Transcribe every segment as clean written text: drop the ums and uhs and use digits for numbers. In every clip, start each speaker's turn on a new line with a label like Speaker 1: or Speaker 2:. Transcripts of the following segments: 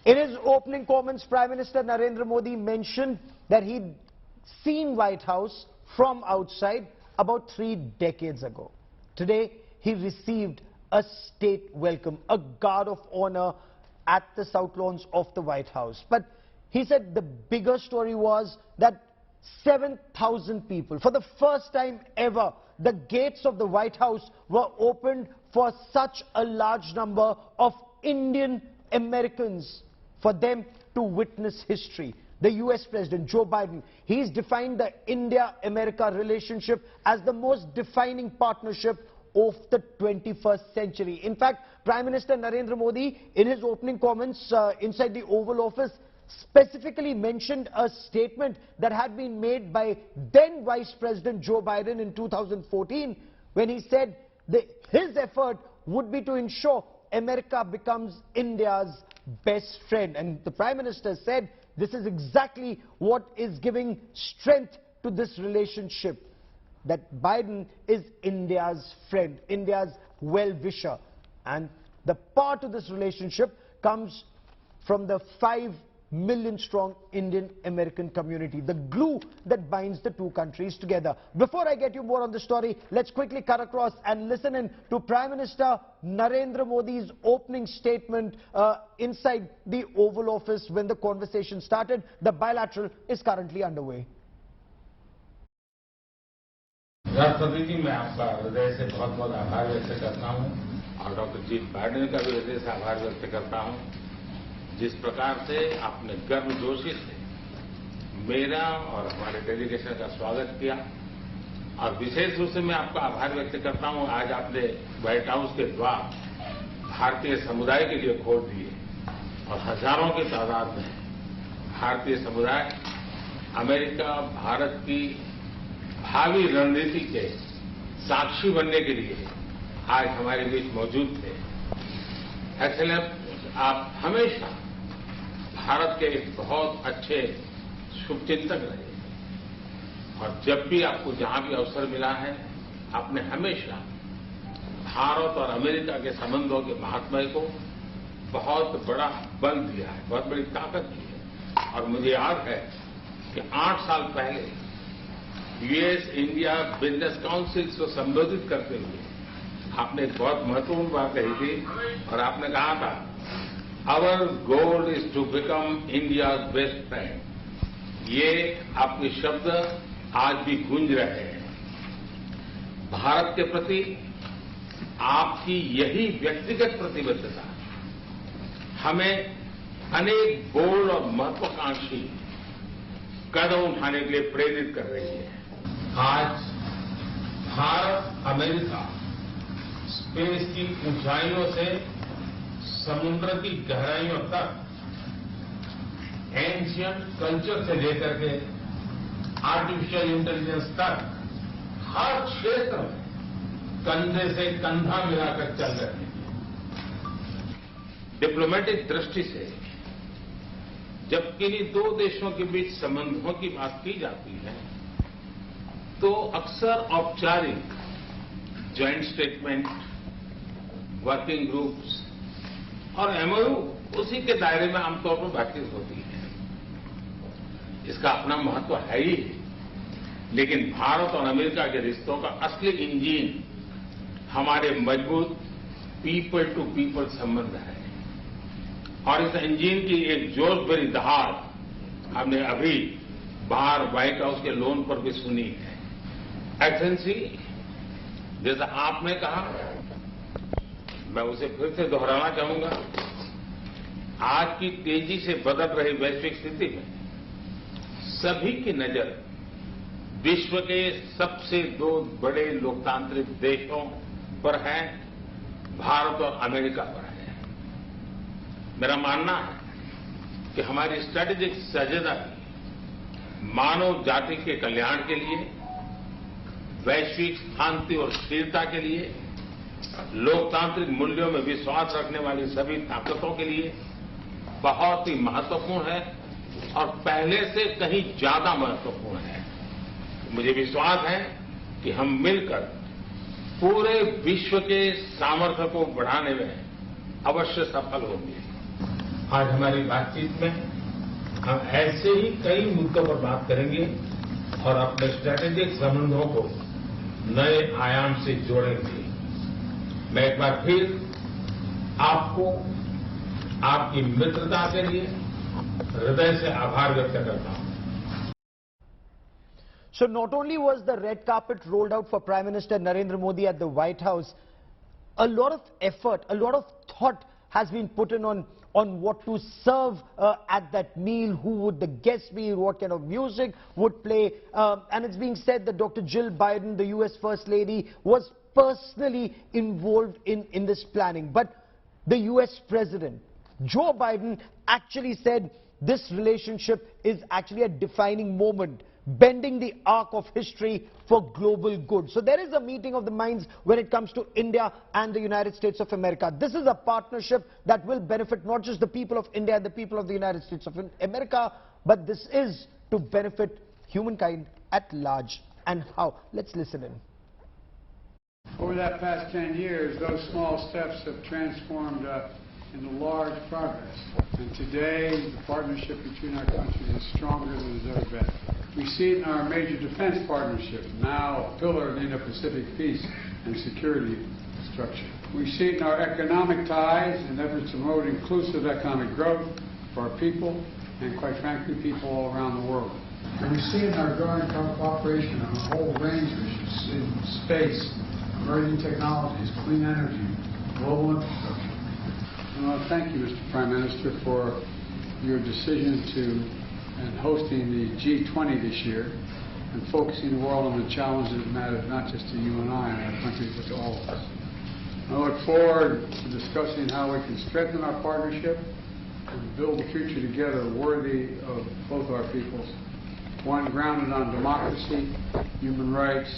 Speaker 1: In his opening comments, Prime Minister Narendra Modi mentioned that he'd seen White House from outside about 3 decades ago. Today, he received a state welcome, a guard of honor at the South Lawns of the White House. But he said the bigger story was that 7,000 people, for the first time ever, the gates of the White House were opened for such a large number of Indian Americans, for them to witness history. The US President, Joe Biden, he's defined the India-America relationship as the most defining partnership of the 21st century. In fact, Prime Minister Narendra Modi, in his opening comments inside the Oval Office, specifically mentioned a statement that had been made by then Vice President Joe Biden in 2014, when he said that his effort would be to ensure America becomes India's best friend. And the Prime Minister said this is exactly what is giving strength to this relationship, that Biden is India's friend, India's well-wisher. And the part of this relationship comes from the 5 million strong Indian American community, the glue that binds the two countries together. Before I get you more on the story, let's quickly cut across and listen in to Prime Minister Narendra Modi's opening statement inside the Oval Office when the conversation started. The bilateral is currently underway.
Speaker 2: राष्ट्रपति जी, मैं आपका हृदय से बहुत बहुत आभार व्यक्त करता हूं और डॉक्टर जी बाइडेन का भी हृदय से आभार व्यक्त करता हूं, जिस प्रकार से आपने गर्मजोशी से मेरा और हमारे डेलीगेशन का स्वागत किया। और विशेष रूप से मैं आपका आभार व्यक्त करता हूं, आज आपने व्हाइट हाउस के द्वार भारतीय समुदाय के लिए खोल दिए और हजारों की तादाद में भारतीय समुदाय अमेरिका भारत की भावी रणनीति के साक्षी बनने के लिए आज हमारे बीच मौजूद थे। एक्सेलेंस, आप हमेशा भारत के एक बहुत अच्छे शुभचिंतक रहे और जब भी आपको जहां भी अवसर मिला है, आपने हमेशा भारत और अमेरिका के संबंधों के महात्म्य को बहुत बड़ा बल दिया है, बहुत बड़ी ताकत दी है। और मुझे याद है कि 8 साल पहले यूएस इंडिया बिजनेस काउंसिल को संबोधित करते हुए आपने एक बहुत महत्वपूर्ण बात कही थी और आपने कहा था, our goal is to become India best friend. ये आपके शब्द आज भी गूंज रहे हैं। भारत के प्रति आपकी यही व्यक्तिगत प्रतिबद्धता हमें अनेक बोल्ड और महत्वाकांक्षी कदम उठाने के लिए प्रेरित कर रही है। आज भारत अमेरिका स्पेस की ऊंचाइयों से समुद्र की गहराइयों तक, एंशियंट कल्चर से लेकर के आर्टिफिशियल इंटेलिजेंस तक हर क्षेत्र में कंधे से कंधा मिलाकर चल रहे हैं। डिप्लोमेटिक दृष्टि से जब किन्हीं दो देशों के बीच संबंधों की बात की जाती है तो अक्सर औपचारिक ज्वाइंट स्टेटमेंट, वर्किंग ग्रुप्स और एमओयू उसी के दायरे में आमतौर पर बातचीत होती है। इसका अपना महत्व है ही, लेकिन भारत और अमेरिका के रिश्तों का असली इंजन हमारे मजबूत पीपल टू पीपल संबंध है। और इस इंजन की एक जोश भरी दहाड़ हमने अभी बाहर व्हाइट हाउस के लॉन पर भी सुनी है। एक्सेलेंसी, जैसा आपने कहा, मैं उसे फिर से दोहराना चाहूंगा, आज की तेजी से बदल रही वैश्विक स्थिति में सभी की नजर विश्व के सबसे 2 बड़े लोकतांत्रिक देशों पर है, भारत और अमेरिका पर है। मेरा मानना है कि हमारी स्ट्रेटेजिक साझेदारी मानव जाति के कल्याण के लिए, वैश्विक शांति और स्थिरता के लिए, लोकतांत्रिक मूल्यों में विश्वास रखने वाली सभी ताकतों के लिए बहुत ही महत्वपूर्ण है और पहले से कहीं ज्यादा महत्वपूर्ण है। मुझे विश्वास है कि हम मिलकर पूरे विश्व के सामर्थ्य को बढ़ाने में अवश्य सफल होंगे। आज हमारी बातचीत में हम ऐसे ही कई मुद्दों पर बात करेंगे और अपने स्ट्रैटेजिक संबंधों को नए आयाम से जोड़ेंगे। मैं एक बार फिर आपको आपकी मित्रता के लिए हृदय से आभार व्यक्त करता हूं।
Speaker 1: So not only was the red carpet rolled out for Prime Minister Narendra Modi at the White House, a lot of effort, a lot of thought has been put in on what to serve at that meal, who would the guests be, what kind of music would play. And it's being said that Dr. Jill Biden, the US First Lady, was personally involved in this planning. But the US President, Joe Biden, actually said this relationship is actually a defining moment, bending the arc of history for global good. So there is a meeting of the minds when it comes to India and the United States of America. This is a partnership that will benefit not just the people of India and the people of the United States of America, but this is to benefit humankind at large. And how? Let's listen in.
Speaker 3: Over that past 10 years, those small steps have transformed into large progress. And today, the partnership between our countries is stronger than it's ever been. We see it in our major defense partnership, now a pillar of the Indo-Pacific peace and security structure. We see it in our economic ties and efforts to promote inclusive economic growth for our people and, quite frankly, people all around the world. And we see it in our growing cooperation on a whole range of issues in space, emerging technologies, clean energy, global infrastructure. Well, thank you, Mr. Prime Minister, for your decision and hosting the G20 this year and focusing the world on the challenges that matter not just to you and I and our countries, but to all of us. I look forward to discussing how we can strengthen our partnership and build a future together worthy of both our peoples, one grounded on democracy, human rights,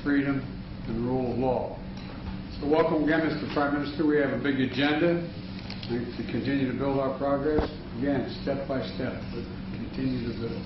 Speaker 3: freedom, and the rule of law. So welcome again, Mr. Prime Minister. We have a big agenda to continue to build our progress. Again, step by step, but continue to build.